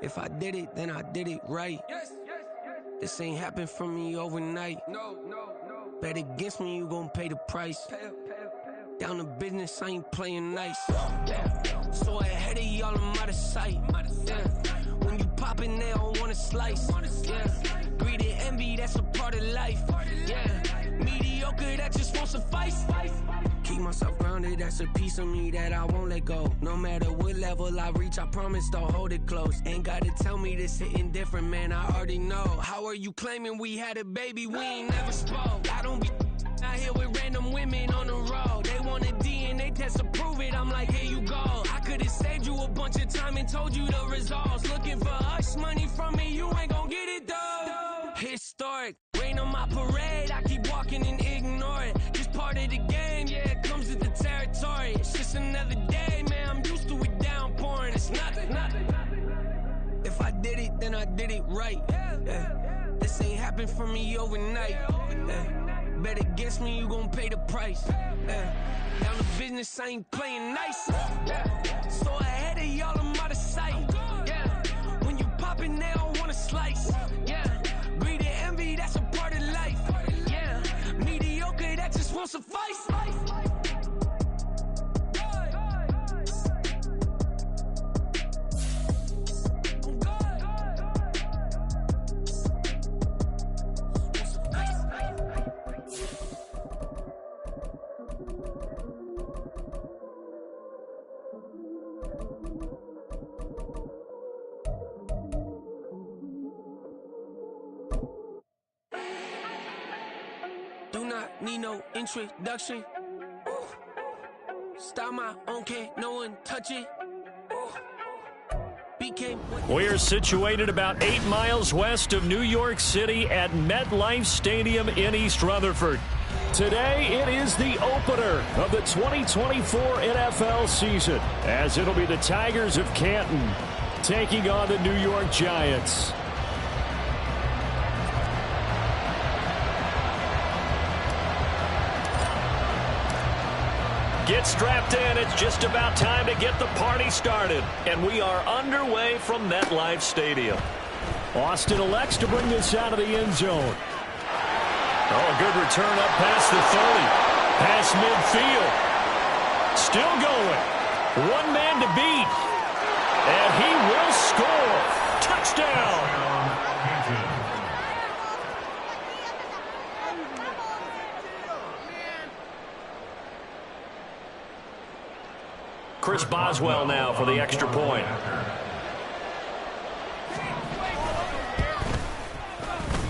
If I did it, then I did it right. This ain't happened for me overnight. Bet against me, you gon' pay the price. Down to business, I ain't playing nice. So ahead of y'all, I'm out of sight. When you poppin', they don't wanna slice. Greed and envy, that's a part of life. Mediocre, that just won't suffice. Keep myself grounded, that's a piece of me that I won't let go. No matter what level I reach, I promise to hold it close. Ain't gotta tell me this hitting different, man, I already know. How are you claiming we had a baby, we ain't never spoke? I don't be out here with random women on the road. They want a DNA test to prove it, I'm like, here you go. I could've saved you a bunch of time and told you the results. Looking for hush money from me, you ain't gon' get it though. Historic, rain on my parade, I keep walking and ignore it. Just part of the game, yeah, it comes with the territory. It's just another day, man, I'm used to it downpouring. It's nothing. If I did it, then I did it right. This ain't happened for me overnight. Bet against me, you gon' pay the price. Down to business, I ain't playing nice. So ahead of y'all, I'm out of sight. When you poppin', they don't wanna slice. Greed and envy, that's a part of life. Mediocre, that just won't suffice. Do not need no introduction. Start my own, can't no one touch it. We're situated about 8 miles west of New York City at MetLife Stadium in East Rutherford. Today, it is the opener of the 2024 NFL season, as it'll be the Tigers of Canton taking on the New York Giants. Get strapped in. It's just about time to get the party started. And we are underway from MetLife Stadium. Austin elects to bring this out of the end zone. Oh, a good return up past the 30. Past midfield. Still going. One man to beat. And he will score. Touchdown. Chris Boswell now for the extra point.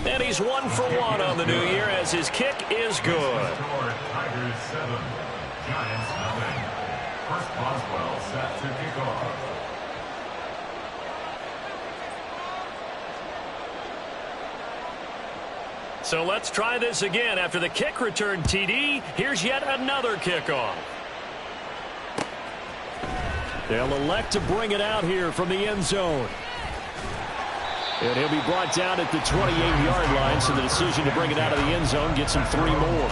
And he's 1 for 1 on the new year as his kick is good. Tigers 7, Giants 0. Chris Boswell set to kick off. So let's try this again. After the kick return TD, here's yet another kickoff. They'll elect to bring it out here from the end zone. And he'll be brought down at the 28-yard line, so the decision to bring it out of the end zone gets him 3 more.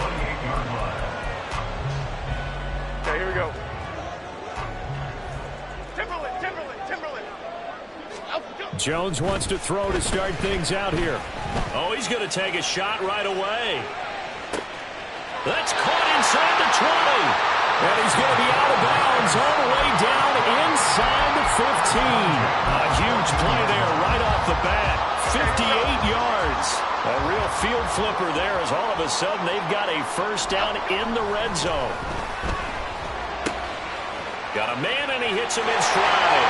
Okay, here we go. Timberland. Jones wants to throw to start things out here. Oh, he's going to take a shot right away. That's caught inside the 20. And he's going to be out of bounds all the way down inside the 15. A huge play there right off the bat. 58 yards. A real field flipper there as all of a sudden they've got a first down in the red zone. Got a man and he hits him in stride.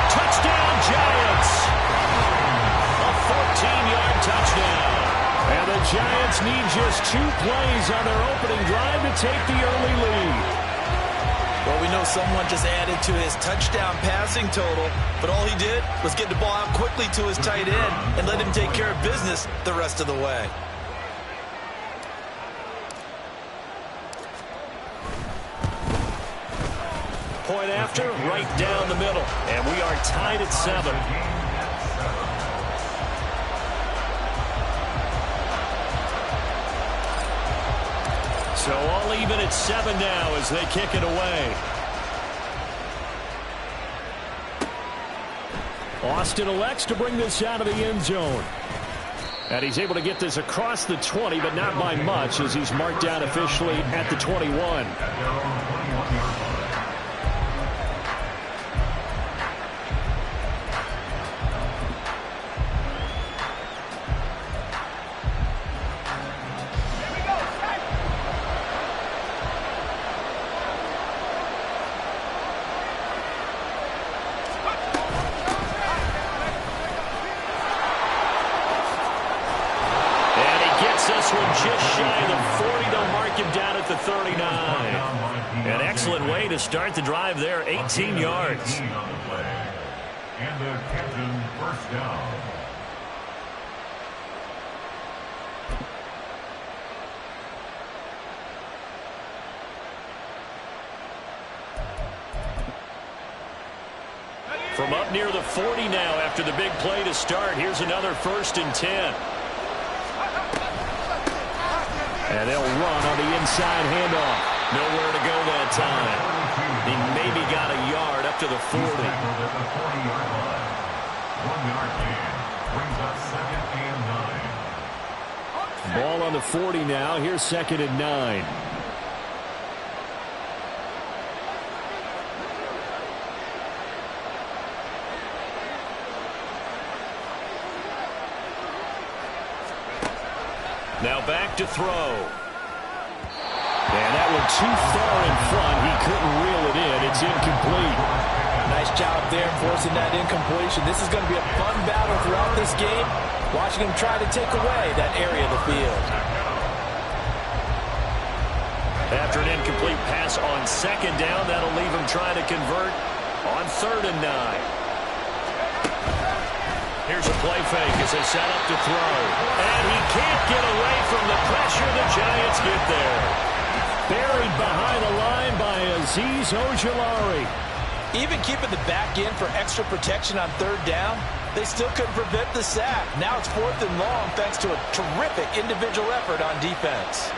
Touchdown Giants. A 14-yard touchdown. And the Giants need just 2 plays on their opening drive to take the early lead. Well, we know someone just added to his touchdown passing total, but all he did was get the ball out quickly to his tight end and let him take care of business the rest of the way. Point after, right down the middle. And we are tied at 7. So all even at 7 now as they kick it away. Austin elects to bring this out of the end zone. And he's able to get this across the 20, but not by much, as he's marked down officially at the 21. This one just shy of the 40. They'll mark him down at the 39. An excellent way to start the drive there, 18 yards. And the captain first down. From up near the 40 now after the big play to start. Here's another 1st and 10. And they'll run on the inside handoff. Nowhere to go that time. He maybe got a yard up to the 40. At the 40-yard line. 1 yard gain. Brings up 2nd and 9. Ball on the 40 now. Here's 2nd and 9. Now back to throw. And that one too far in front. He couldn't reel it in. It's incomplete. Nice job there forcing that incompletion. This is going to be a fun battle throughout this game. Watching him try to take away that area of the field. After an incomplete pass on 2nd down, that'll leave him trying to convert on 3rd and 9. Here's a play fake as they set up to throw. And he can't get away from the pressure. The Giants get there. Buried behind the line by Azeez Ojulari. Even keeping the back in for extra protection on 3rd down, they still couldn't prevent the sack. Now it's 4th and long thanks to a terrific individual effort on defense.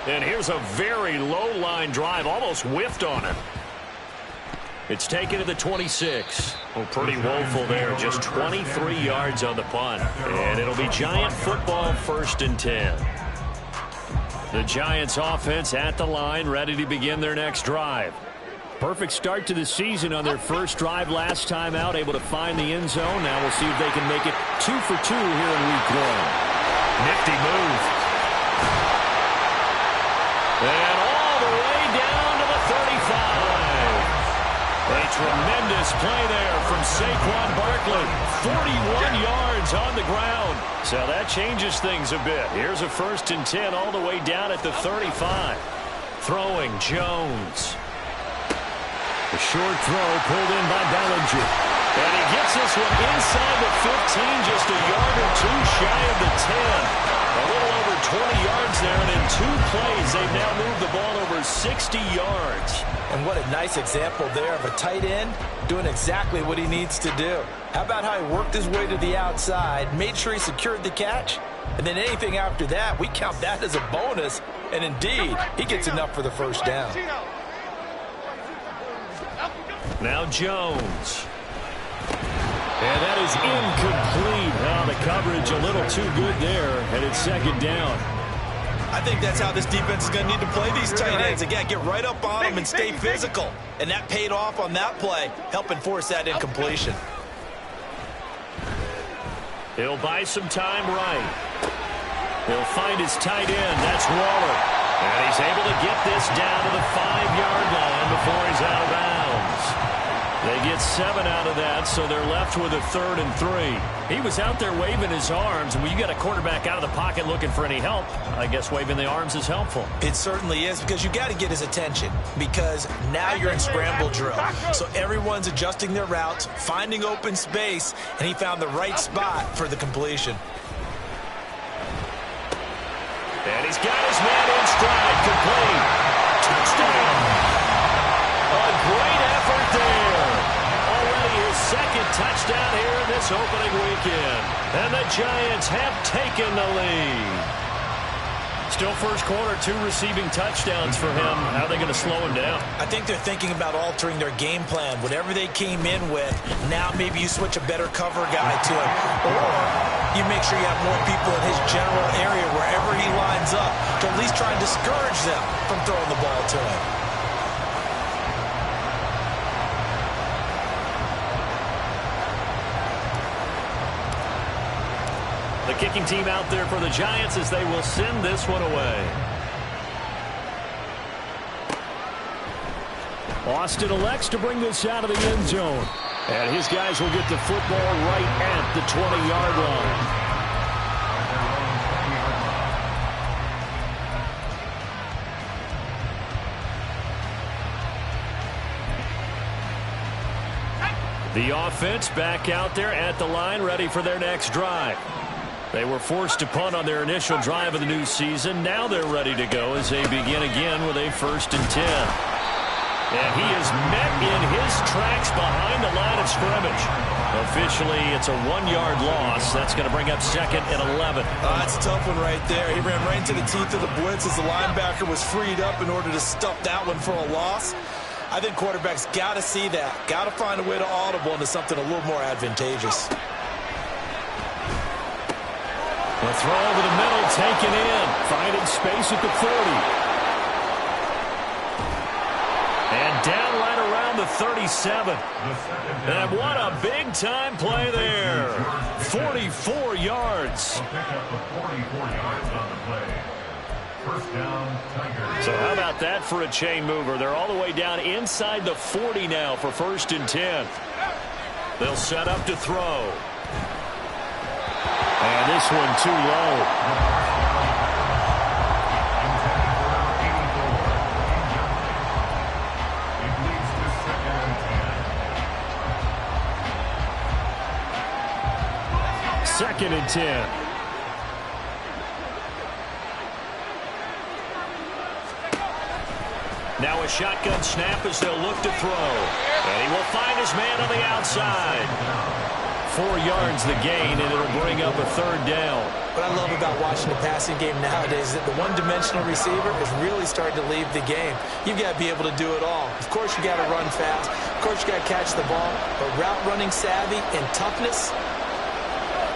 And here's a very low-line drive. Almost whiffed on it. It's taken to the 26. Oh, pretty woeful there. Just 23 yards on the punt. And it'll be Giant football, 1st and 10. The Giants offense at the line, ready to begin their next drive. Perfect start to the season on their first drive last time out, able to find the end zone. Now we'll see if they can make it 2 for 2 here in week 1. Nifty move. And all the way down to the 35. A tremendous play there from Saquon Barkley. 41 yards on the ground. So that changes things a bit. Here's a 1st and 10 all the way down at the 35. Throwing Jones. The short throw pulled in by Bellinger. And he gets this one inside the 15, just a yard or 2 shy of the 10. A little over 20 yards there, and in 2 plays, they've now moved the ball over 60 yards. And what a nice example there of a tight end doing exactly what he needs to do. How about how he worked his way to the outside, made sure he secured the catch, and then anything after that, we count that as a bonus. And indeed, he gets enough for the 1st down. Now Jones. And that is incomplete. Now the coverage a little too good there, and it's 2nd down. I think that's how this defense is going to need to play these tight ends. Again, get right up on them and stay physical. And that paid off on that play, helping force that incompletion. He'll buy some time right. He'll find his tight end. That's Waller. And he's able to get this down to the 5-yard line before he's out of bounds. They get 7 out of that, so they're left with a 3rd and 3. He was out there waving his arms, and when you got a quarterback out of the pocket looking for any help, I guess waving the arms is helpful. It certainly is, because you got to get his attention, because now you're in scramble drill. So everyone's adjusting their routes, finding open space, and he found the right spot for the completion. And he's got his man in stride, complete. Touchdown! A great effort there. Already his 2nd touchdown here in this opening weekend. And the Giants have taken the lead. still first quarter, 2 receiving touchdowns for him. How are they going to slow him down? I think they're thinking about altering their game plan. Whatever they came in with, now maybe you switch a better cover guy to him. Or you make sure you have more people in his general area wherever he lines up to at least try and discourage them from throwing the ball to him. The kicking team out there for the Giants as they will send this one away. Austin elects to bring this out of the end zone. And his guys will get the football right at the 20-yard line. The offense back out there at the line, ready for their next drive. They were forced to punt on their initial drive of the new season. Now they're ready to go as they begin again with a 1st and 10. And he is met in his tracks behind the line of scrimmage. Officially, it's a 1-yard loss. That's going to bring up 2nd and 11. That's a tough one right there. He ran right into the teeth of the blitz as the linebacker was freed up in order to stuff that one for a loss. I think quarterbacks got to see that. Got to find a way to audible into something a little more advantageous. The throw over the middle, taken in. Finding space at the 40. And down right around the 37. And what a big-time play there. 44 yards. Pick up the 44 yards on the play. First down, Tigers. So how about that for a chain mover? They're all the way down inside the 40 now for 1st and 10. They'll set up to throw. And this one too low. It leads to 2nd and 10. 2nd and 10. Now a shotgun snap as they'll look to throw. And he will find his man on the outside. 4 yards the gain, and it'll bring up a 3rd down. What I love about watching the passing game nowadays is that the one-dimensional receiver is really starting to leave the game. You've got to be able to do it all. Of course, you got to run fast. Of course, you got to catch the ball. But route running savvy and toughness,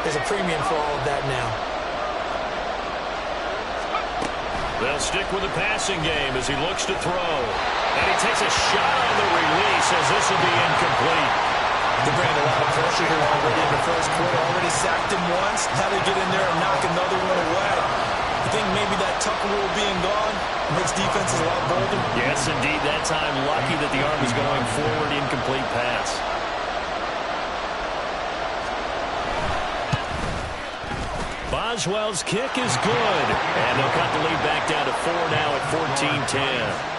there's a premium for all of that now. They'll stick with the passing game as he looks to throw. And he takes a shot on the release as this will be incomplete. They bring a lot of pressure here already in the first quarter. Already sacked him once. How they get in there and knock another one away. I think maybe that Tucker rule being gone makes defenses a lot bolder. Yes, indeed. That time lucky that the arm was going forward. Incomplete pass. Boswell's kick is good. And they'll cut the lead back down to 4 now at 14-10.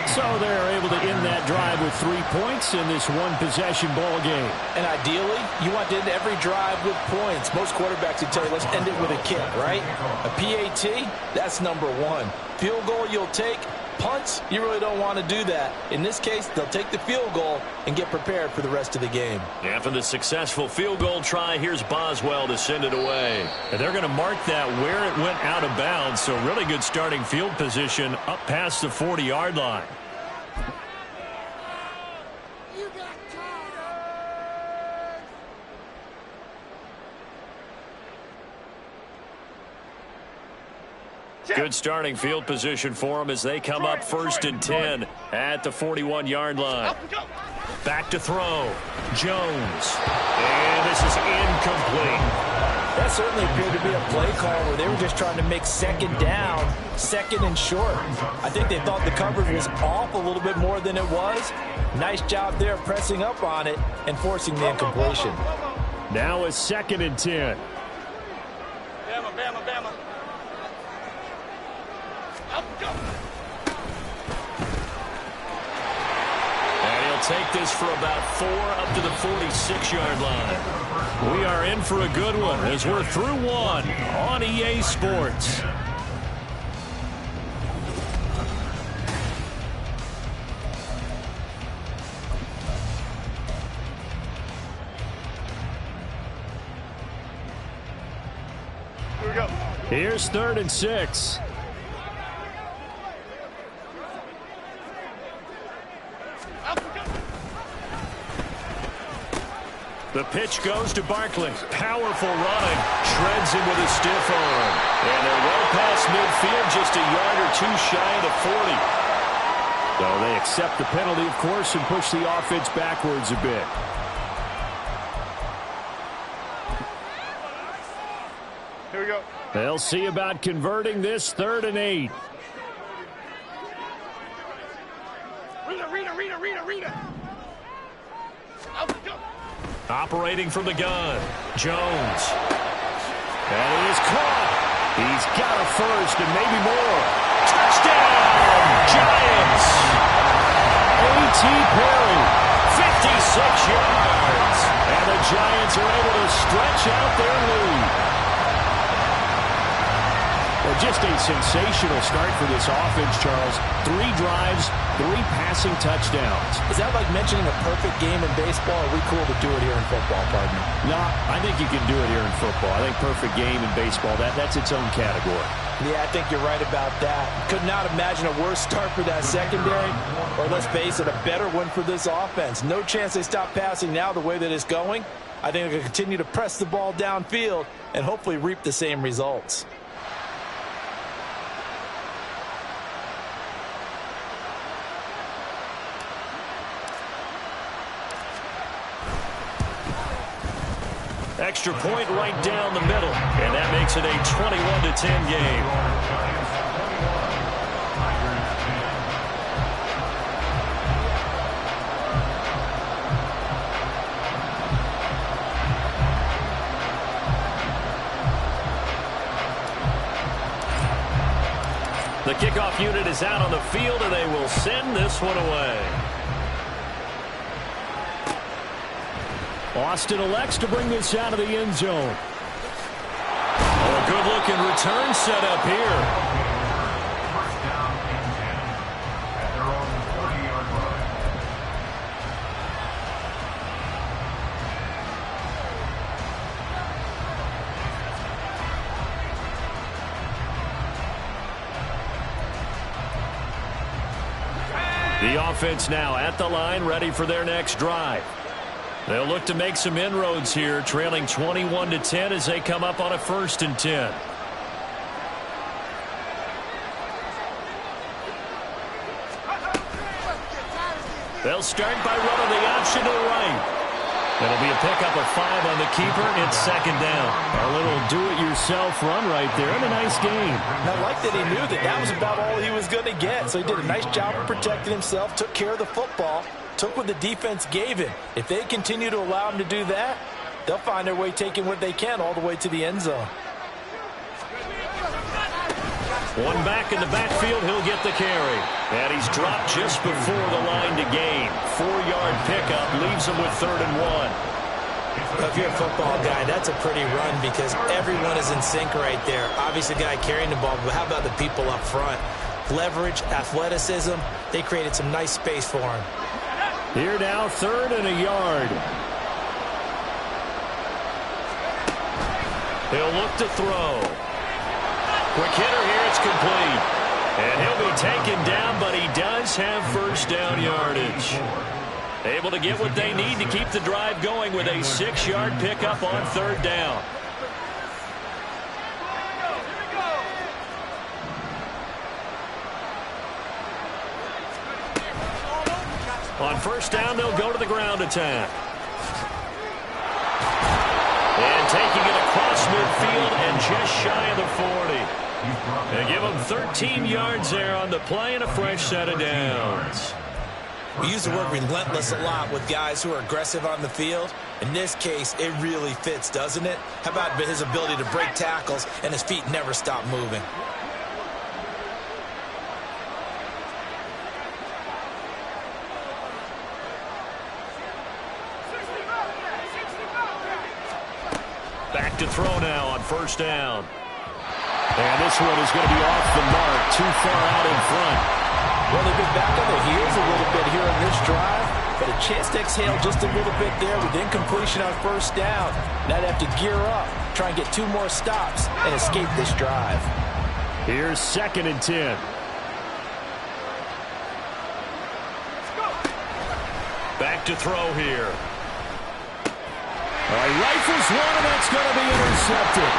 So they're able to end that drive with 3 points in this one-possession ball game. And ideally, you want to end every drive with points. Most quarterbacks would tell you, let's end it with a kick, right? A PAT, that's number 1. Field goal you'll take. Punts, you really don't want to do that. In this case, they'll take the field goal and get prepared for the rest of the game. After the successful field goal try, here's Boswell to send it away. And they're going to mark that where it went out of bounds, so really good starting field position up past the 40-yard line. Good starting field position for them as they come up 1st and 10 at the 41-yard line. Back to throw. Jones. And this is incomplete. That certainly appeared to be a play call where they were just trying to make 2nd down, 2nd and short. I think they thought the coverage was off a little bit more than it was. Nice job there pressing up on it and forcing the incompletion. Now a 2nd and 10. Bama, Bama, Bama. And he'll take this for about 4 up to the 46-yard line. We are in for a good one as we're through 1 on EA Sports. Here we go. Here's 3rd and 6. The pitch goes to Barkley. Powerful running. Shreds him with a stiff arm. And they're well past midfield, just a yard or two shy of the 40. So they accept the penalty, of course, and push the offense backwards a bit. Here we go. They'll see about converting this 3rd and 8. Rita. Operating from the gun. Jones. And he is caught. He's got a first and maybe more. Touchdown, Giants. A.T. Perry, 56 yards. And the Giants are able to stretch out their lead. Well, just a sensational start for this offense, Charles. 3 drives, 3 passing touchdowns. Is that like mentioning a perfect game in baseball? Or are we cool to do it here in football, partner? No, I think you can do it here in football. I think perfect game in baseball, that's its own category. Yeah, I think you're right about that. Could not imagine a worse start for that secondary, or let's face it, a better one for this offense. No chance they stop passing now the way that it's going. I think they're going to continue to press the ball downfield and hopefully reap the same results. Extra point right down the middle, and that makes it a 21-10 game. The kickoff unit is out on the field, and they will send this one away. Austin elects to bring this out of the end zone. Oh, a good-looking return set up here. First down and 10 at their own 40-yard line. The offense now at the line, ready for their next drive. They'll look to make some inroads here, trailing 21-10 as they come up on a 1st and 10. They'll start by running the option to the right. It'll be a pickup of 5 on the keeper. It's 2nd down. A little do-it-yourself run right there, and a nice game. And I like that he knew that that was about all he was going to get. So he did a nice job of protecting himself, took care of the football, took what the defense gave him. If they continue to allow him to do that, they'll find their way taking what they can all the way to the end zone. One back in the backfield, he'll get the carry. And he's dropped just before the line to gain. 4-yard pickup leaves him with 3rd and 1. If you're a football guy, that's a pretty run because everyone is in sync right there. Obviously, the guy carrying the ball, but how about the people up front? Leverage, athleticism, they created some nice space for him. Here now, 3rd and a yard. He'll look to throw. Quick hitter here, it's complete. And he'll be taken down, but he does have 1st down yardage. Able to get what they need to keep the drive going with a 6-yard pickup on 3rd down. On 1st down, they'll go to the ground attack. And taking it across midfield and just shy of the 40. They give him 13 yards there on the play and a fresh set of downs. We use the word relentless a lot with guys who are aggressive on the field. In this case, it really fits, doesn't it? How about his ability to break tackles and his feet never stop moving? Back to throw now on 1st down. And this one is going to be off the mark, too far out in front. Well, they've been back on their heels a little bit here on this drive, but a chance to exhale just a little bit there with incompletion on 1st down. Now they have to gear up, try and get 2 more stops and escape this drive. Here's 2nd and 10. Back to throw here. Rifles one, and that's going to be intercepted.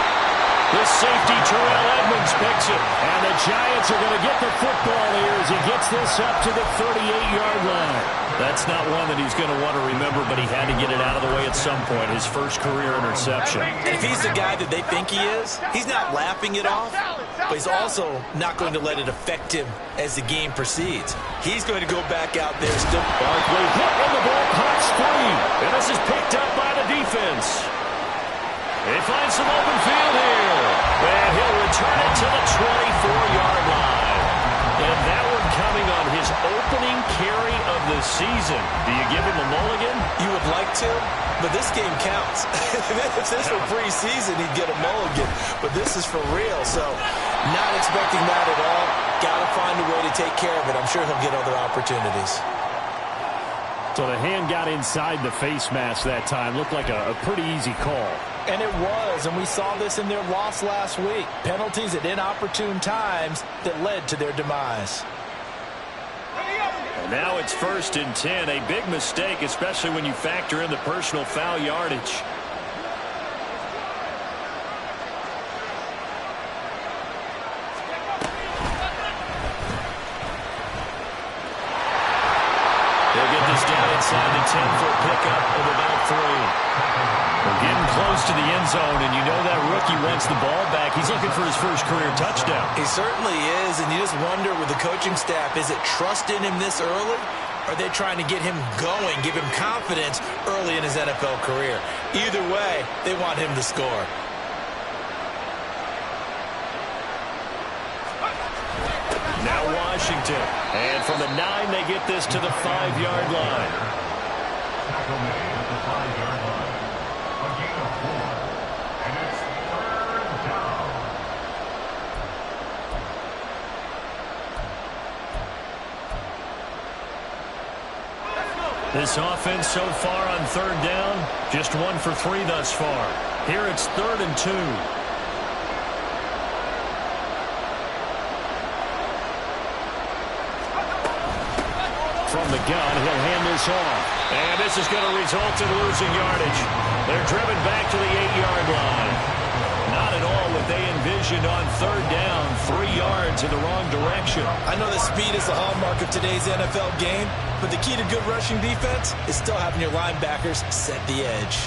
The safety, Terrell Edmonds, picks it. And the Giants are going to get the football here as he gets this up to the 38-yard line. That's not one that he's going to want to remember, but he had to get it out of the way at some point. His first career interception. If he's the guy that they think he is, he's not laughing it off, but he's also not going to let it affect him as the game proceeds. He's going to go back out there still. Barkley hit and the ball pops free. And this is picked up by the defense. They find some open field here. And he'll return it to the 24-yard line. And that one coming on his opening carry of the season. Do you give him a mulligan? You would like to, but this game counts. If this were preseason, he'd get a mulligan. But this is for real, so not expecting that at all. Got to find a way to take care of it. I'm sure he'll get other opportunities. So the hand got inside the face mask that time. Looked like a pretty easy call. And it was, and we saw this in their loss last week. Penalties at inopportune times that led to their demise. And now it's 1st and 10. A big mistake, especially when you factor in the personal foul yardage. They'll get this down inside the 10-foot pickup of about 3. We're getting close to the end zone, and you know that rookie wants the ball back. He's looking for his first career touchdown. He certainly is, and you just wonder with the coaching staff, is it trust in him this early? Or are they trying to get him going, give him confidence early in his NFL career? Either way, they want him to score. Now Washington. And from the 9, they get this to the 5-yard line. Tackle made at the 5-yard line. A gain of 4. And it's 3rd down. This offense so far on 3rd down, just 1 for 3 thus far. Here it's 3rd and 2. From the gun, he'll hand this off. And this is going to result in losing yardage. They're driven back to the 8-yard line. Not at all what they envisioned on 3rd down. 3 yards in the wrong direction. I know that speed is the hallmark of today's NFL game, but the key to good rushing defense is still having your linebackers set the edge.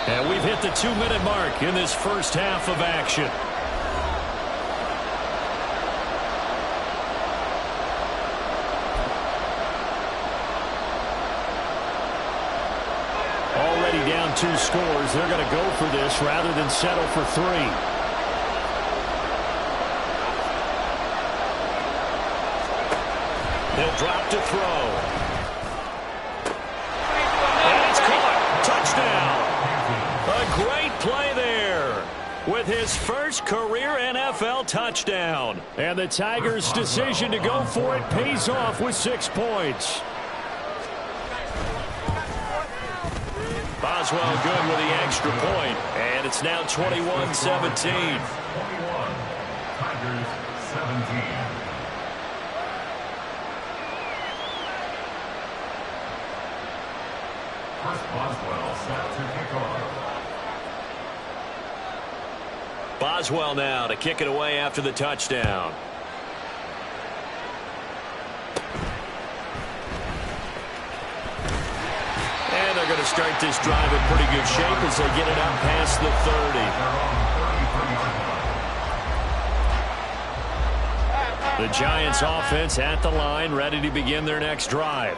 And we've hit the 2-minute mark in this first half of action. Already down 2 scores. They're going to go for this rather than settle for 3. They'll drop to throw. And it's caught. Touchdown. A great play there with his first career NFL touchdown. And the Tigers' decision to go for it pays off with 6 points. Boswell good with the extra point. And it's now 21-17. 21. Tigers 17. First Boswell set to kick off. Boswell now to kick it away after the touchdown. And they're going to start this drive in pretty good shape as they get it out past the 30. The Giants offense at the line, ready to begin their next drive.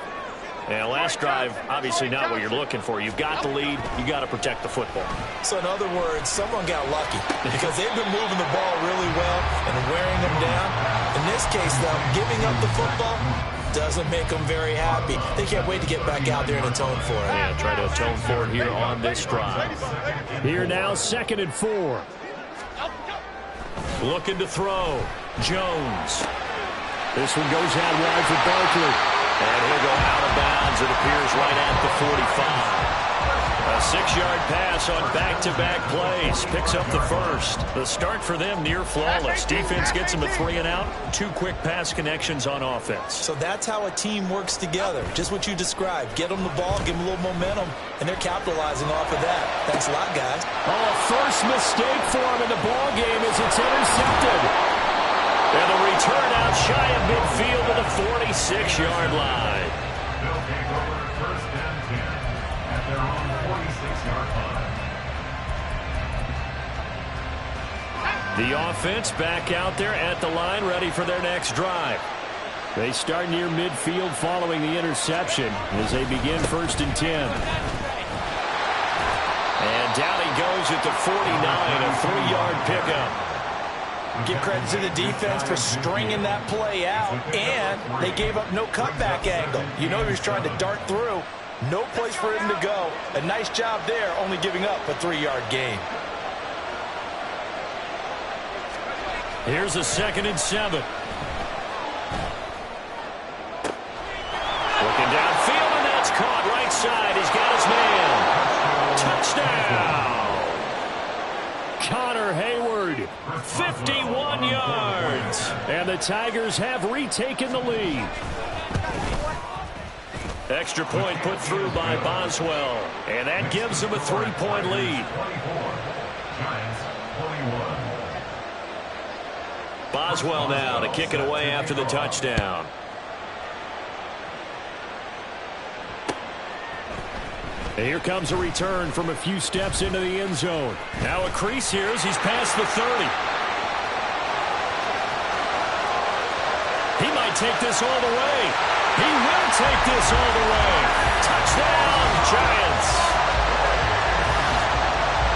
And last drive, obviously not what you're looking for. You've got the lead. You got to protect the football. So in other words, someone got lucky because they've been moving the ball really well and wearing them down. In this case, though, giving up the football doesn't make them very happy. They can't wait to get back out there and atone for it. Yeah, try to atone for it here on this drive. Here now, 2nd and 4. Looking to throw. Jones. This one goes out wide for Barkley. And he'll go out of bounds, it appears, right at the 45. A 6-yard pass on back-to-back plays. Picks up the first. The start for them near flawless. Defense gets them a 3-and-out. 2 quick pass connections on offense. So that's how a team works together. Just what you described. Get them the ball, give them a little momentum, and they're capitalizing off of that. Thanks a lot, guys. Oh, a first mistake for him in the ball game as it's intercepted. And the return out shy of midfield to the 46-yard line. They'll take over first and 10 at their own 46-yard line. The offense back out there at the line, ready for their next drive. They start near midfield following the interception as they begin first and 10. And down he goes at the 49, a 3-yard pickup. Give credit to the defense for stringing that play out, and they gave up no cutback angle. You know he was trying to dart through. No place for him to go. A nice job there, only giving up a 3-yard gain. Here's a 2nd and 7. Looking downfield, and that's caught right side. He's got his man. Touchdown. Connor Hayward, 51 yards. And the Tigers have retaken the lead. Extra point put through by Boswell. And that gives them a 3-point lead. Giants 21. Boswell now to kick it away after the touchdown. And here comes a return from a few steps into the end zone. Now a crease here as he's past the 30. He might take this all the way. He will take this all the way. Touchdown, Giants.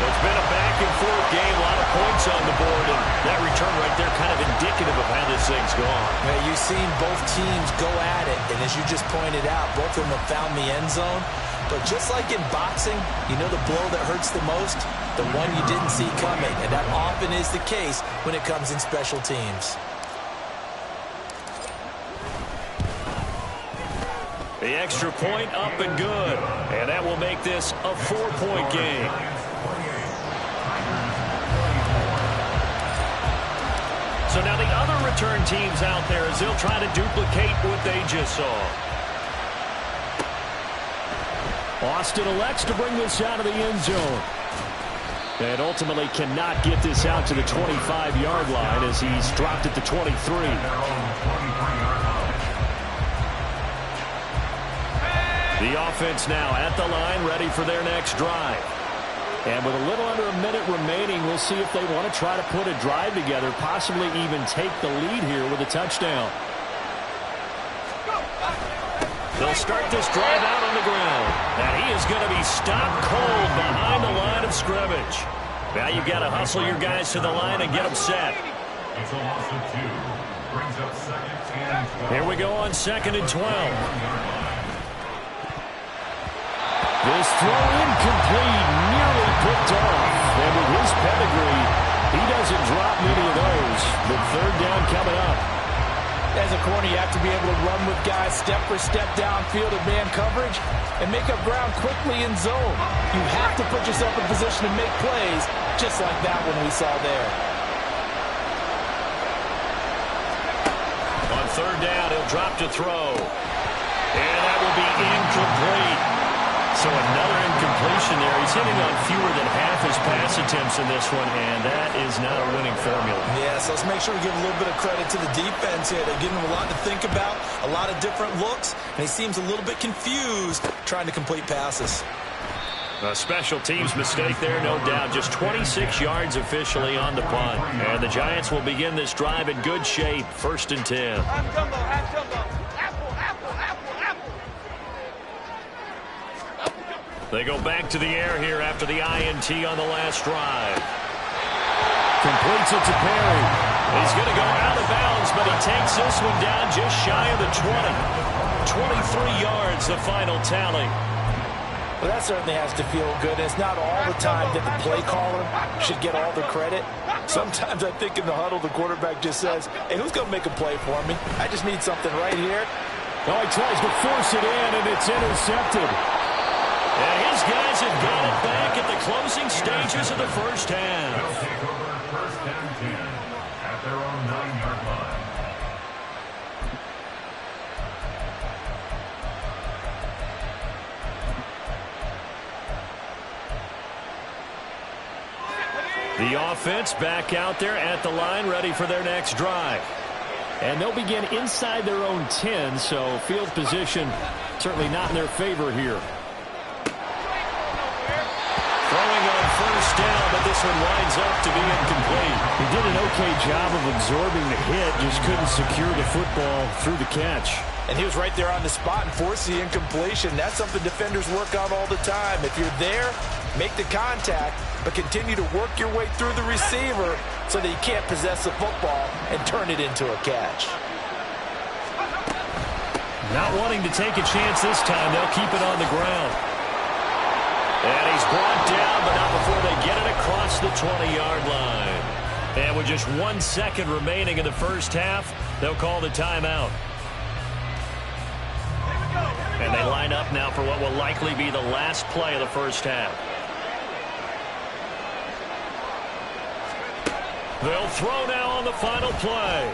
It's been a back-and-forth game, a lot of points on the board, and that return right there kind of indicative of how this thing's gone. Yeah, you've seen both teams go at it, and as you just pointed out, both of them have found the end zone. But just like in boxing, you know the blow that hurts the most? The one you didn't see coming, and that often is the case when it comes in special teams. The extra point up and good, and that will make this a 4-point game. So now the other return teams out there as they'll try to duplicate what they just saw. Austin elects to bring this out of the end zone. And ultimately cannot get this out to the 25-yard line as he's dropped at the 23. The offense now at the line, ready for their next drive. And with a little under a minute remaining, we'll see if they want to try to put a drive together, possibly even take the lead here with a touchdown. They'll start this drive out on the ground. And he is going to be stopped cold behind the line of scrimmage. Now you've got to hustle your guys to the line and get them set. It's a loss of 2. Brings up 2nd and 12. Here we go on 2nd and 12. This throw incomplete, nearly picked off. And with his pedigree, he doesn't drop many of those. The 3rd down coming up. As a corner, you have to be able to run with guys step for step downfield in man coverage and make up ground quickly in zone. You have to put yourself in position to make plays, just like that one we saw there. On 3rd down, he'll drop to throw. And that will be incomplete. So another incompletion there. He's hitting on fewer than half his pass attempts in this one, and that is not a winning formula. Yeah, so let's make sure we give a little bit of credit to the defense here. They're giving him a lot to think about, a lot of different looks, and he seems a little bit confused trying to complete passes. A special teams mistake there, no doubt. Just 26 yards officially on the punt. And the Giants will begin this drive in good shape, 1st and 10. They go back to the air here after the INT on the last drive. Completes it to Perry. He's going to go out of bounds, but he takes this one down just shy of the 20. 23 yards, the final tally. Well, that certainly has to feel good. It's not all the time that the play caller should get all the credit. Sometimes I think in the huddle, the quarterback just says, hey, who's going to make a play for me? I just need something right here. Oh, he tries to force it in, and it's intercepted. And his guys have got it back at the closing stages of the first half. They'll take over first and 10 at their own 9-yard line. The offense back out there at the line, ready for their next drive. And they'll begin inside their own 10, so field position certainly not in their favor here. Throwing on first down, but this one winds up to be incomplete. He did an okay job of absorbing the hit, just couldn't secure the football through the catch. And he was right there on the spot and forced the incompletion. That's something defenders work on all the time. If you're there, make the contact, but continue to work your way through the receiver so that you can't possess the football and turn it into a catch. Not wanting to take a chance this time, they'll keep it on the ground. And he's brought down, but not before they get it across the 20-yard line. And with just 1 second remaining in the first half, they'll call the timeout. And they line up now for what will likely be the last play of the first half. They'll throw now on the final play.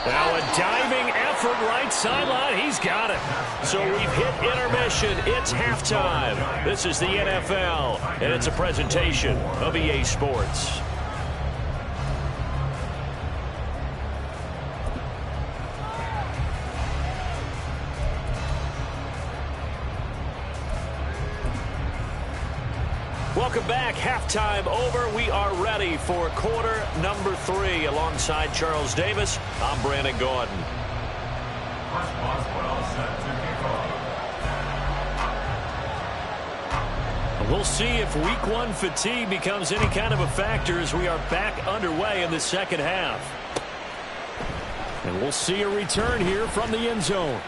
Now a diving effort right sideline. He's got it. So we've hit intermission. It's halftime. This is the NFL, and it's a presentation of EA Sports. Welcome back. Halftime over. We are ready for quarter number 3. Alongside Charles Davis, I'm Brandon Gordon. First Boswell set to kick off. We'll see if week 1 fatigue becomes any kind of a factor as we are back underway in the second half. And we'll see a return here from the end zone.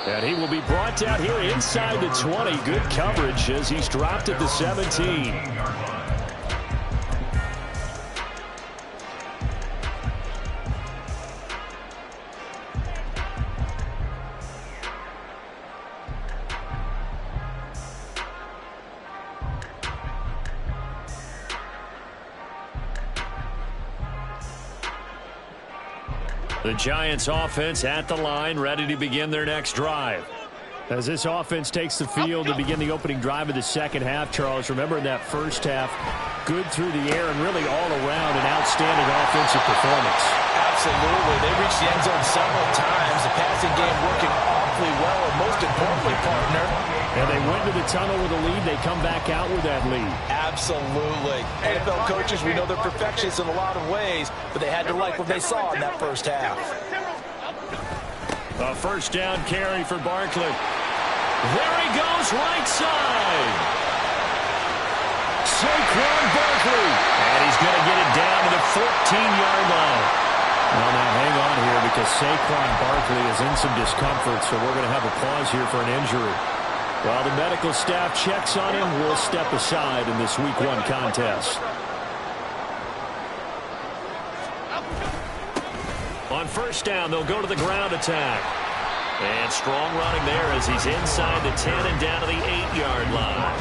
And he will be brought down here inside the 20. Good coverage as he's dropped at the 17. The Giants offense at the line, ready to begin their next drive. As this offense takes the field to begin the opening drive of the second half, Charles, remember in that first half, good through the air and really all around an outstanding offensive performance. Absolutely. They reached the end zone several times. The passing game working awfully well, and most importantly, partner. And they went to the tunnel with a lead. They come back out with that lead. Absolutely. NFL coaches, we know they're perfectionists in a lot of ways, but they had to like what they saw in that first half. A first down carry for Barkley. There he goes, right side. Saquon Barkley. And he's going to get it down to the 14-yard line. Well, now hang on here because Saquon Barkley is in some discomfort, so we're going to have a pause here for an injury. While the medical staff checks on him, we'll step aside in this Week 1 contest. On first down, they'll go to the ground attack. And strong running there as he's inside the 10 and down to the 8-yard line.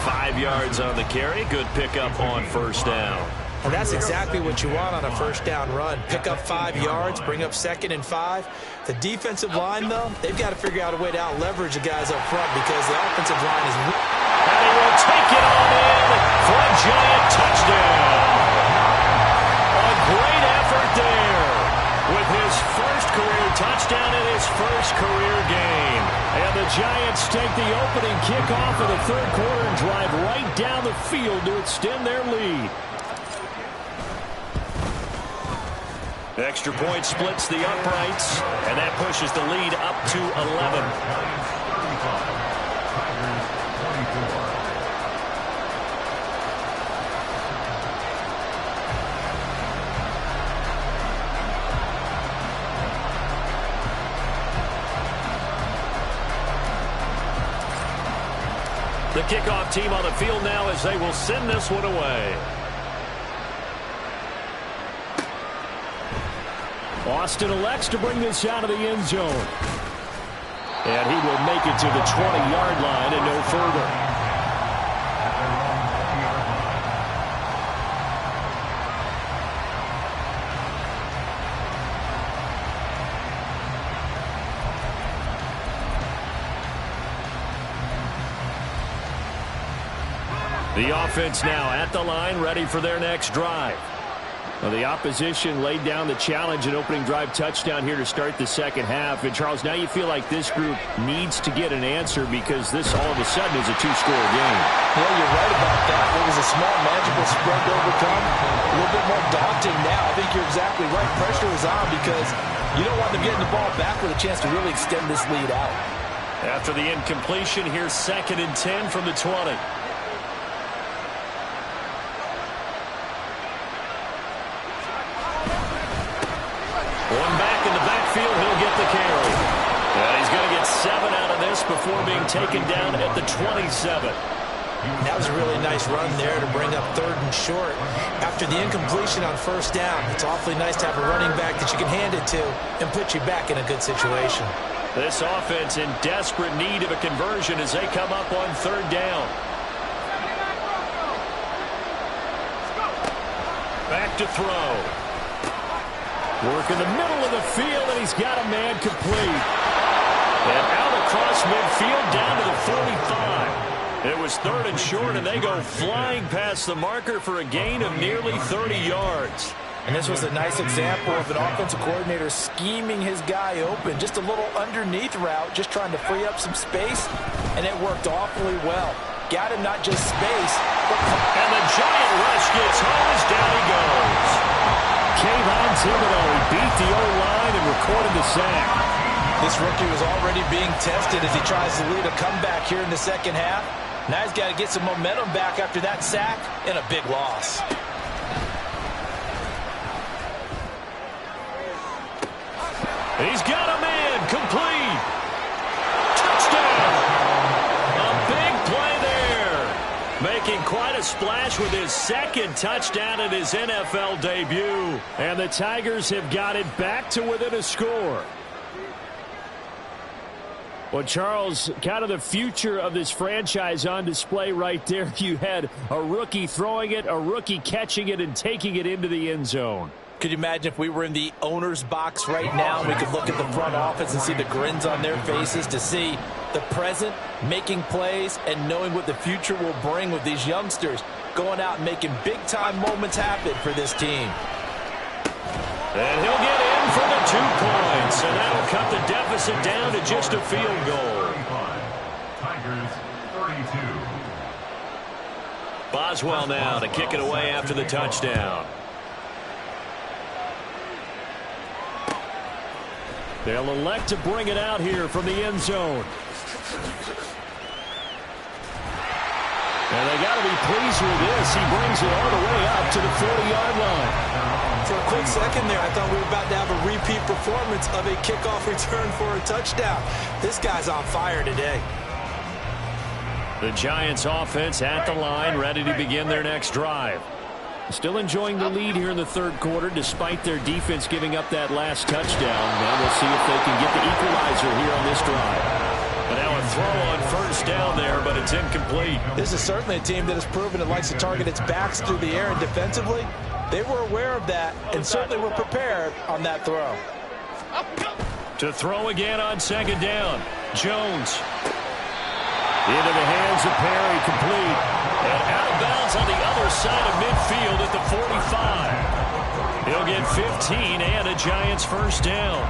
5 yards on the carry. Good pickup on first down. And that's exactly what you want on a first down run. Pick up 5 yards, bring up 2nd and 5. The defensive line, though, they've got to figure out a way to out-leverage the guys up front because the offensive line is weak. And he will take it on in for a Giant touchdown. A great effort there with his first career touchdown in his first career game. And the Giants take the opening kickoff of the third quarter and drive right down the field to extend their lead. Extra point splits the uprights, and that pushes the lead up to 11. The kickoff team on the field now as they will send this one away. Austin elects to bring this out of the end zone. And he will make it to the 20-yard line and no further. At their own 20-yard line. The offense now at the line, ready for their next drive. Well, the opposition laid down the challenge and opening drive touchdown here to start the second half. And, Charles, now you feel like this group needs to get an answer because this all of a sudden is a two-score game. Yeah, you're right about that. It was a small, manageable spread to overcome. A little bit more daunting now. I think you're exactly right. Pressure is on because you don't want them getting the ball back with a chance to really extend this lead out. After the incompletion, here's 2nd and 10 from the 20. One back in the backfield, he'll get the carry. And he's going to get 7 out of this before being taken down at the 27. That was a really nice run there to bring up 3rd and short. After the incompletion on 1st down, it's awfully nice to have a running back that you can hand it to and put you back in a good situation. This offense in desperate need of a conversion as they come up on 3rd down. Back to throw. Work in the middle of the field, and he's got a man complete. And out across midfield down to the 45. It was 3rd and short, and they go flying past the marker for a gain of nearly 30 yards. And this was a nice example of an offensive coordinator scheming his guy open. Just a little underneath route, just trying to free up some space, and it worked awfully well. Got him not just space, but... And the giant rush gets home as down he goes. Kayvon Thibodeaux beat the O-line and recorded the sack. This rookie was already being tested as he tries to lead a comeback here in the second half. Now he's got to get some momentum back after that sack and a big loss. He's got a man complete. Touchdown. A big play there. Making quite a splash with his 2nd touchdown in his NFL debut. And the Tigers have got it back to within a score. Well, Charles, kind of the future of this franchise on display right there. You had a rookie throwing it, a rookie catching it, and taking it into the end zone. Could you imagine if we were in the owner's box right now and we could look at the front office and see the grins on their faces, to see the present making plays and knowing what the future will bring with these youngsters going out and making big-time moments happen for this team. And he'll get in for the 2 points, and that'll cut the deficit down to just a field goal. Tigers 32. Boswell now to kick it away after the touchdown. They'll elect to bring it out here from the end zone. And they got to be pleased with this. He brings it all the way up to the 40-yard line. For a quick second there, I thought we were about to have a repeat performance of a kickoff return for a touchdown. This guy's on fire today. The Giants offense at the line, ready to begin their next drive. Still enjoying the lead here in the 3rd quarter, despite their defense giving up that last touchdown. Now we'll see if they can get the equalizer here on this drive. But now a throw on 1st down there, but it's incomplete. This is certainly a team that has proven it likes to target its backs through the air, and defensively, they were aware of that and certainly were prepared on that throw. To throw again on 2nd down. Jones. Into the hands of Perry, complete. And out of bounds on the other side of midfield at the 45. He'll get 15 and a Giants 1st down.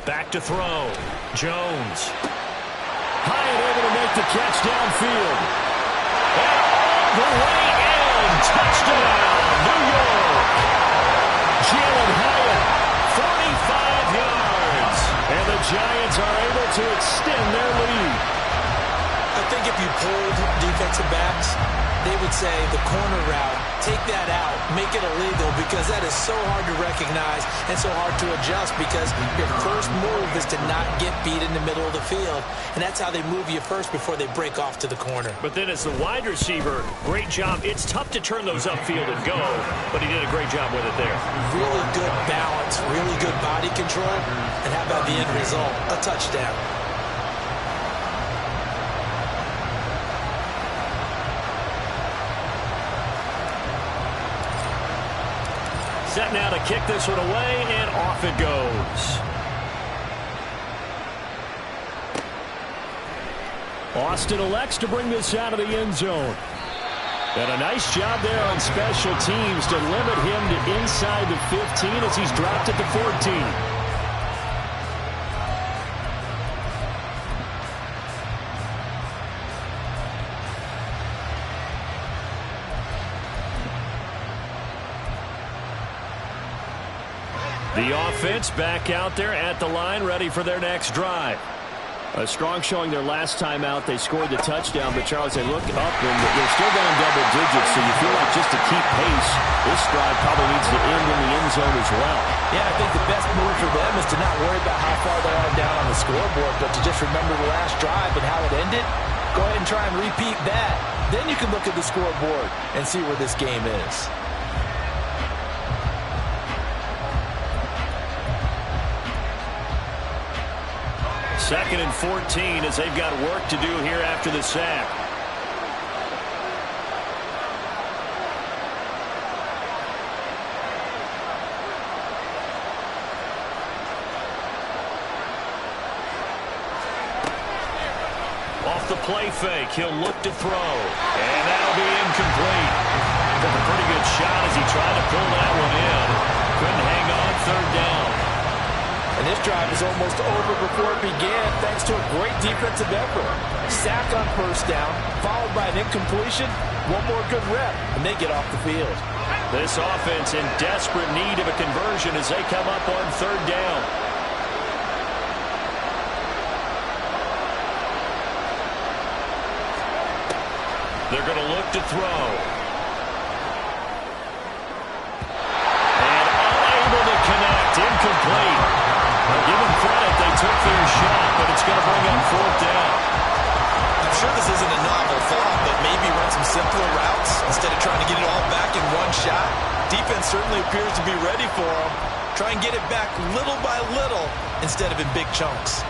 Back to throw. Jones. High and able to make the catch downfield. And all the way in. Touchdown, New York. Jalen Hyatt, 45 yards. And the Giants are able to extend their lead. I think if you pulled defensive backs, they would would say the corner route, take that out, make it illegal, because that is so hard to recognize and so hard to adjust, because your first move is to not get beat in the middle of the field, and that's how they move you first before they break off to the corner. But then as the wide receiver, great job. It's tough to turn those upfield and go, but he did a great job with it there. Really good balance, really good body control, and how about the end result? A touchdown. Set now to kick this one away, and off it goes. Austin elects to bring this out of the end zone. And a nice job there on special teams to limit him to inside the 15 as he's dropped at the 14. The offense back out there at the line, ready for their next drive. A strong showing their last time out. They scored the touchdown, but Charles, they look up and they're still down double digits, so you feel like just to keep pace, this drive probably needs to end in the end zone as well. Yeah, I think the best move for them is to not worry about how far they are down on the scoreboard, but to just remember the last drive and how it ended. Go ahead and try and repeat that. Then you can look at the scoreboard and see where this game is. Second and 14 as they've got work to do here after the sack. Off the play fake, he'll look to throw. And that'll be incomplete. Took a pretty good shot as he tried to pull that one in. Couldn't hang on, third down. And this drive is almost over before it began, thanks to a great defensive effort. Sack on first down, followed by an incompletion. One more good rep, and they get off the field. This offense in desperate need of a conversion as they come up on third down. They're going to look to throw. And unable to connect, incomplete. Give them credit, they took their shot, but it's going to bring up fourth down. I'm sure this isn't a novel thought, but maybe run some simpler routes instead of trying to get it all back in one shot. Defense certainly appears to be ready for them. Try and get it back little by little instead of in big chunks.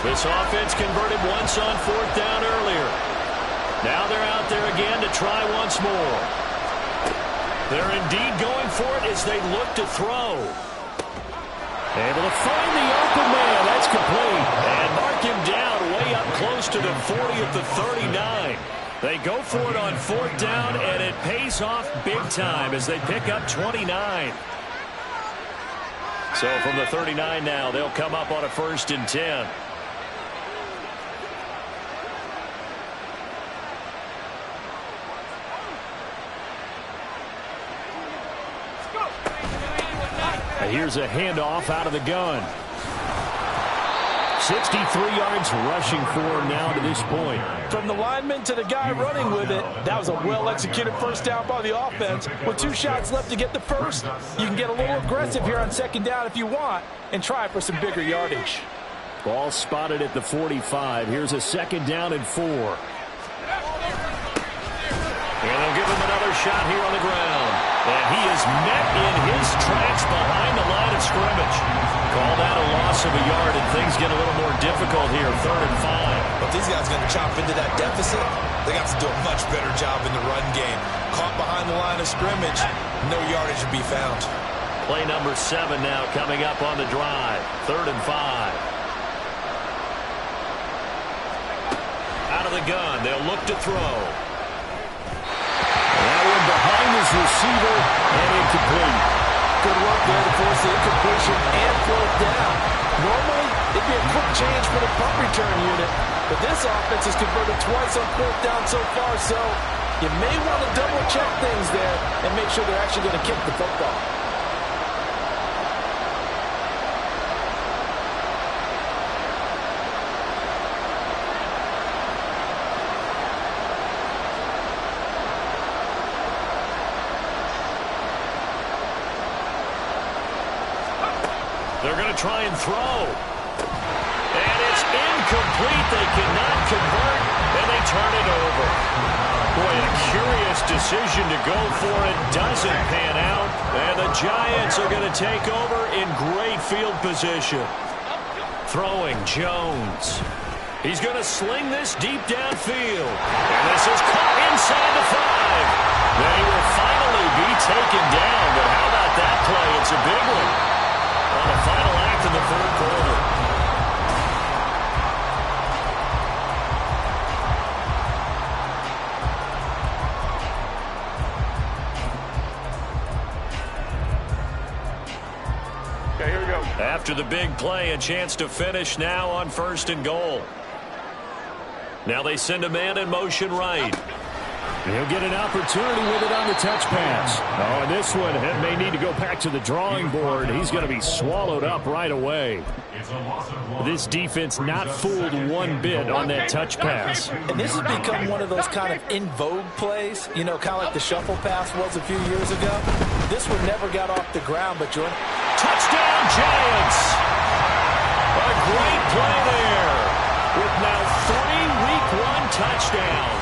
This offense converted once on fourth down earlier. Now they're out there again to try once more. They're indeed going for it as they look to throw. Able to find the open man. That's complete. And mark him down way up close to the 40 at the 39. They go for it on fourth down, and it pays off big time as they pick up 29. So from the 39 now, they'll come up on a 1st and 10. Here's a handoff out of the gun. 63 yards rushing for him now to this point. From the lineman to the guy running with it, that was a well-executed first down by the offense. With 2 shots left to get the first, you can get a little aggressive here on second down if you want and try for some bigger yardage. Ball spotted at the 45. Here's a second down and 4. And they'll give him another shot here on the ground. And he is met in his tracks behind the line of scrimmage. Call that a loss of a yard, and things get a little more difficult here, 3rd and 5. But these guys are going to chop into that deficit. They got to do a much better job in the run game. Caught behind the line of scrimmage, no yardage to be found. Play number 7 now coming up on the drive, 3rd and 5. Out of the gun, they'll look to throw. That one behind his receiver and incomplete. Good work there to force the incompletion and 4th down. Normally, it'd be a quick change for the punt return unit, but this offense has converted twice on 4th down so far, so you may want to double-check things there and make sure they're actually going to kick the football. They're going to try and throw. And it's incomplete. They cannot convert, and they turn it over. Boy, a curious decision to go for it. Doesn't pan out. And the Giants are going to take over in great field position. Throwing Jones. He's going to sling this deep downfield. And this is caught inside the 5. Then he will finally be taken down. But how about that play? It's a big one on the final act in the third quarter. Okay, here we go. After the big play, a chance to finish now on 1st and goal. Now they send a man in motion right. He'll get an opportunity with it on the touch pass. Oh, and this one may need to go back to the drawing board. He's going to be swallowed up right away. This defense not fooled one bit on that touch pass. And this has become one of those kind of in vogue plays, you know, kind of like the shuffle pass was a few years ago. This one never got off the ground, but Jordan. Touchdown, Giants! A great play there with now 3 Week 1 touchdowns.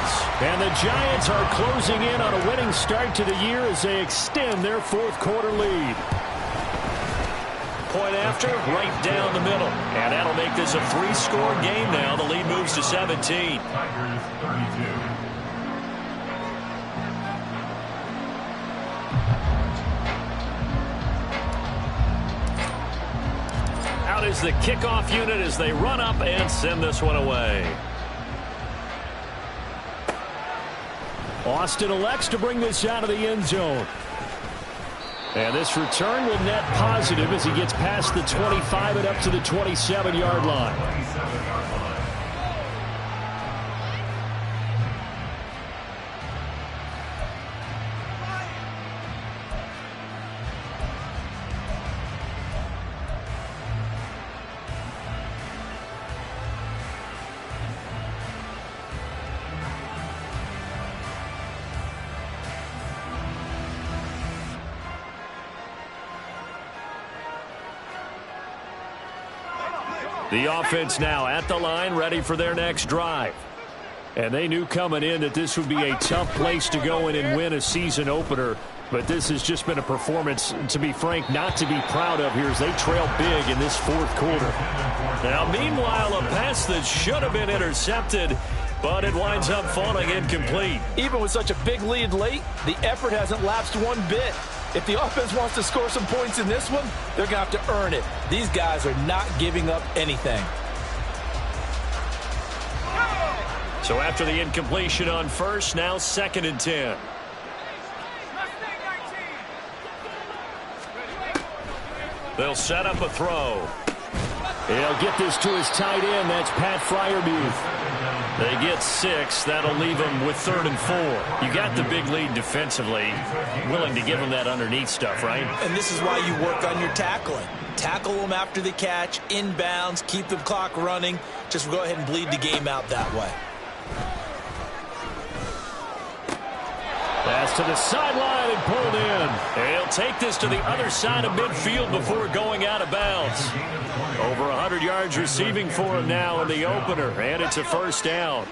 And the Giants are closing in on a winning start to the year as they extend their 4th quarter lead. Point after, right down the middle. And that'll make this a 3-score game now. The lead moves to 17. Tigers 32. Out is the kickoff unit as they run up and send this one away. Austin elects to bring this out of the end zone. And this return will net positive as he gets past the 25 and up to the 27-yard line. 27-yard line. The offense now at the line, ready for their next drive. And they knew coming in that this would be a tough place to go in and win a season opener. But this has just been a performance, to be frank, not to be proud of here as they trail big in this 4th quarter. Now, meanwhile, a pass that should have been intercepted, but it winds up falling incomplete. Even with such a big lead late, the effort hasn't lapsed one bit. If the offense wants to score some points in this one, they're going to have to earn it. These guys are not giving up anything. So after the incompletion on first, now 2nd and 10. They'll set up a throw. He'll get this to his tight end. That's Pat Freiermuth. They get 6. That'll leave them with 3rd and 4. You got the big lead defensively. Willing to give them that underneath stuff, right? And this is why you work on your tackling. Tackle them after the catch, inbounds, keep the clock running. Just go ahead and bleed the game out that way. Pass to the sideline and pulled in. He'll take this to the other side of midfield before going out of bounds. Over 100 yards receiving for him now in the opener, and it's a 1st down.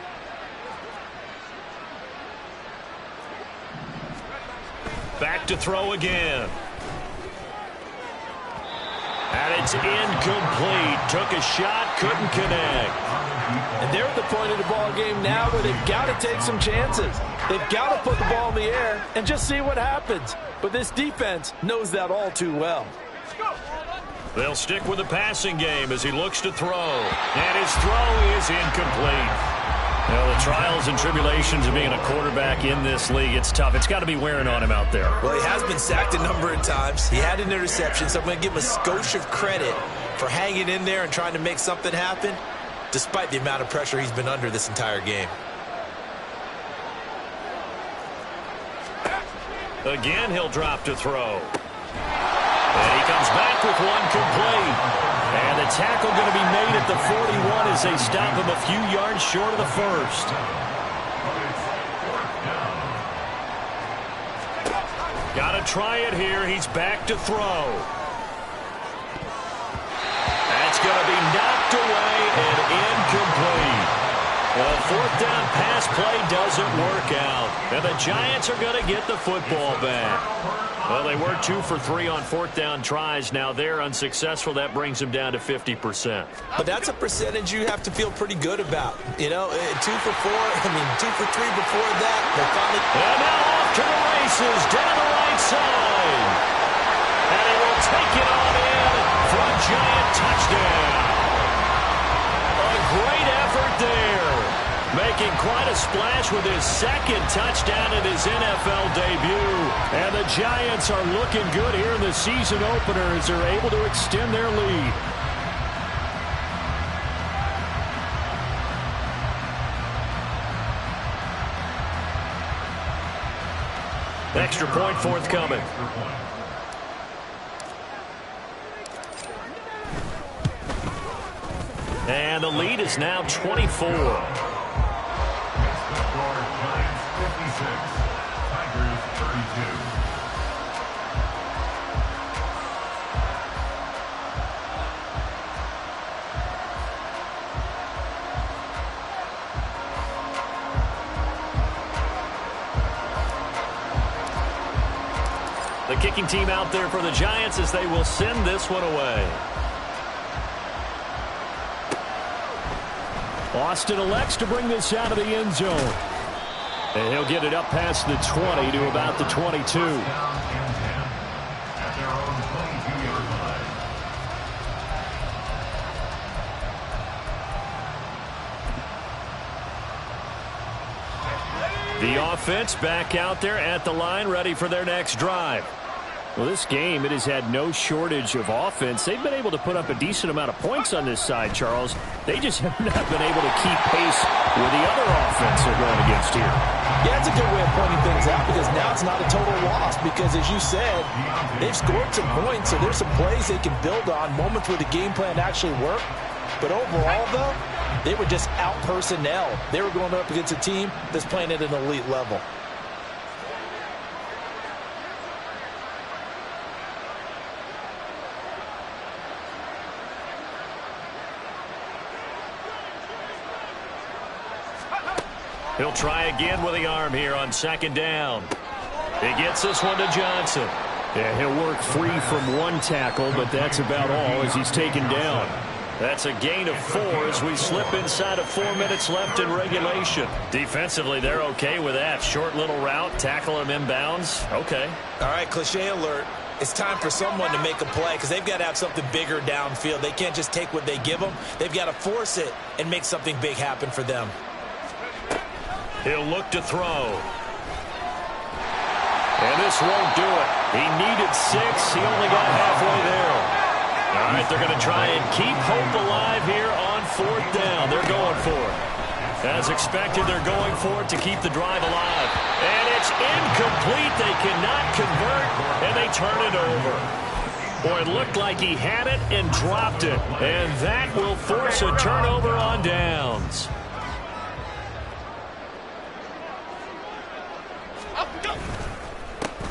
Back to throw again. And it's incomplete. Took a shot, couldn't connect. And they're at the point of the ball game now where they've got to take some chances. They've got to put the ball in the air and just see what happens. But this defense knows that all too well. They'll stick with the passing game as he looks to throw. And his throw is incomplete. Well, the trials and tribulations of being a quarterback in this league, it's tough. It's got to be wearing on him out there. Well, he has been sacked a number of times. He had an interception, so I'm going to give him a skosh of credit for hanging in there and trying to make something happen, despite the amount of pressure he's been under this entire game. Again, he'll drop to throw. And he comes back with one complete. And the tackle going to be made at the 41 as they stop him a few yards short of the first. Got to try it here. He's back to throw. going to be knocked away and incomplete. The fourth down pass play doesn't work out. And the Giants are going to get the football back. Well, they were 2 for 3 on fourth down tries. Now they're unsuccessful. That brings them down to 50%. But that's a percentage you have to feel pretty good about. You know, 2 for 4, 2 for 3 before that. They finally... And now off to the races down the right side. And he will take it on in for a Giant touchdown. A great effort there. Making quite a splash with his second touchdown in his NFL debut. And the Giants are looking good here in the season opener as they're able to extend their lead. Extra point forthcoming. And the lead is now 24. The kicking team out there for the Giants as they will send this one away. Austin elects to bring this out of the end zone. And he'll get it up past the 20 to about the 22. The offense back out there at the line, ready for their next drive. Well, this game, it has had no shortage of offense. They've been able to put up a decent amount of points on this side, Charles. They just have not been able to keep pace with the other offense they're going against here. Yeah, it's a good way of pointing things out because now it's not a total loss because, as you said, they've scored some points, so there's some plays they can build on, moments where the game plan actually worked. But overall, though, they were just out personnel. They were going up against a team that's playing at an elite level. He'll try again with the arm here on second down. He gets this one to Johnson. Yeah, he'll work free from one tackle, but that's about all as he's taken down. That's a gain of 4 as we slip inside of 4 minutes left in regulation. Defensively, they're okay with that. Short little route, tackle him inbounds. Okay. All right, cliche alert. It's time for someone to make a play because they've got to have something bigger downfield. They can't just take what they give them. They've got to force it and make something big happen for them. He'll look to throw. And this won't do it. He needed 6. He only got halfway there. All right, they're going to try and keep hope alive here on fourth down. They're going for it. As expected, they're going for it to keep the drive alive. And it's incomplete. They cannot convert, and they turn it over. Boy, it looked like he had it and dropped it. And that will force a turnover on downs.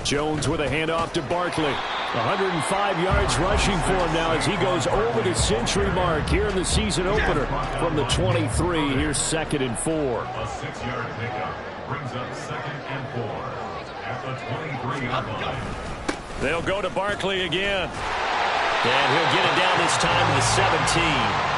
Jones with a handoff to Barkley. 105 yards rushing for him now as he goes over the century mark here in the season opener from the 23. Here's 2nd and 4. A 6-yard pickup brings up 2nd and 4 at the 23-yard line. They'll go to Barkley again. And he'll get it down this time to the 17.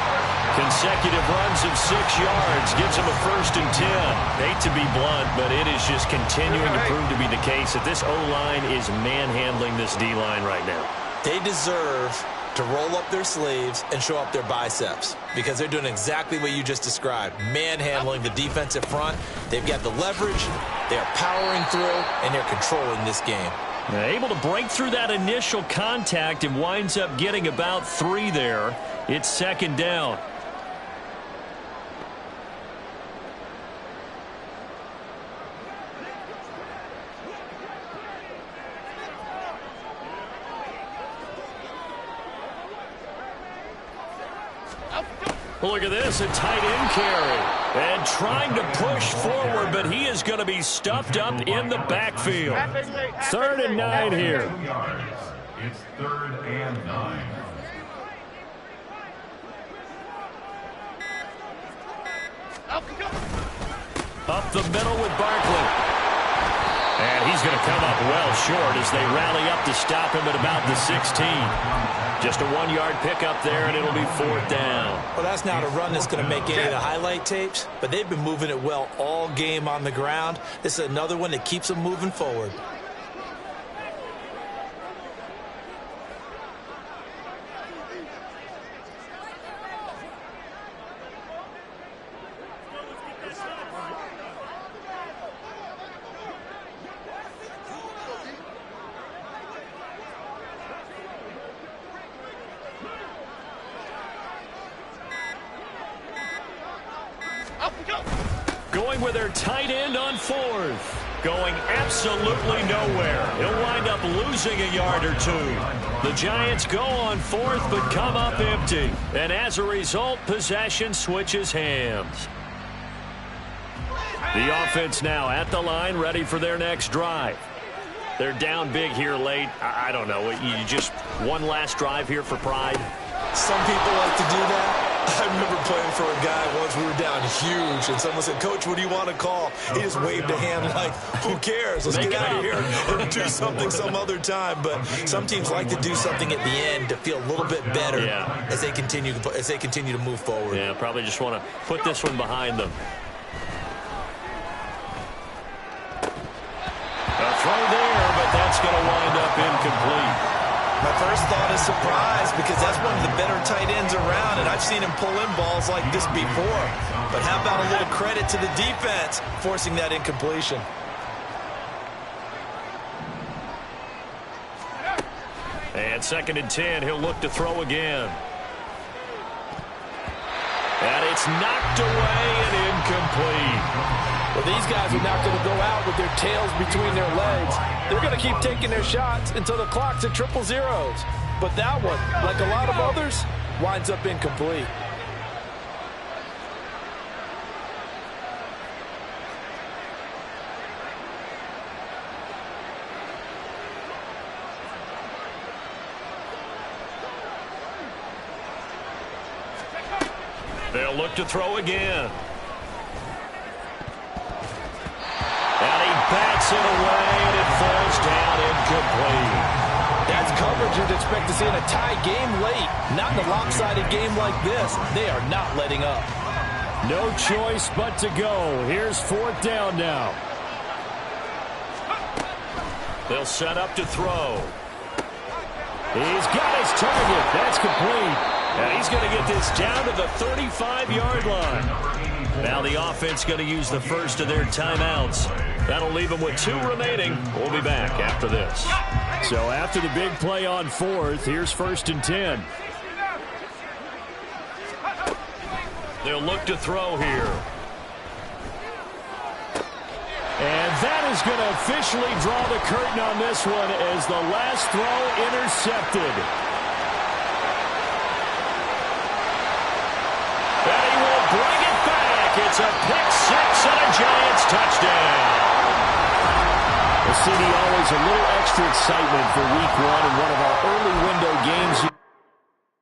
Consecutive runs of 6 yards gives him a 1st and 10. Hate to be blunt, but it is just continuing to prove to be the case that this O-line is manhandling this D-line right now. They deserve to roll up their sleeves and show up their biceps because they're doing exactly what you just described, manhandling the defensive front. They've got the leverage, they're powering through, and they're controlling this game. Able to break through that initial contact and winds up getting about 3 there. It's 2nd down. Look at this, a tight end carry. And trying to push forward, but he is going to be stuffed up in the backfield. 3rd and 9 here. 2 yards. It's 3rd and 9. Up the middle with Barkley. And he's going to come up well short as they rally up to stop him at about the 16. Just a 1-yard pickup there, and it'll be 4th down. Well, that's not a run that's going to make any of the highlight tapes, but they've been moving it well all game on the ground. This is another one that keeps them moving forward. Going with their tight end on 4th. Going absolutely nowhere. He'll wind up losing a yard or 2. The Giants go on 4th but come up empty. And as a result, possession switches hands. The offense now at the line, ready for their next drive. They're down big here late. I don't know. You just one last drive here for pride? Some people like to do that. I remember playing for a guy once. We were down huge, and someone said, "Coach, what do you want to call?" He just waved a hand like, "Who cares? Let's get out of here and do something some other time." But some teams like to do something at the end to feel a little bit better as they continue to move forward. Yeah, probably just want to put this one behind them. A throw there, but that's going to wind up incomplete. My first thought is surprise, because that's one of the better tight ends around, and I've seen him pull in balls like this before. But how about a little credit to the defense forcing that incompletion? And 2nd and 10, he'll look to throw again. And it's knocked away and incomplete. Well, these guys are not going to go out with their tails between their legs. They're going to keep taking their shots until the clock's at 000. But that one, like a lot of others, winds up incomplete. They'll look to throw again. And he bats it away, and it falls down incomplete. That's coverage you'd expect to see in a tie game late. Not in a lopsided game like this. They are not letting up. No choice but to go. Here's 4th down now. They'll set up to throw. He's got his target. That's complete. And he's going to get this down to the 35-yard line. Now the offense going to use the first of their timeouts. That'll leave them with 2 remaining. We'll be back after this. So after the big play on 4th, here's 1st and 10. They'll look to throw here. And that is going to officially draw the curtain on this one as the last throw intercepted. And he will bring it back. It's a pick-6 and a Giants touchdown. Well, CD, always a little extra excitement for week 1 in one of our early window games.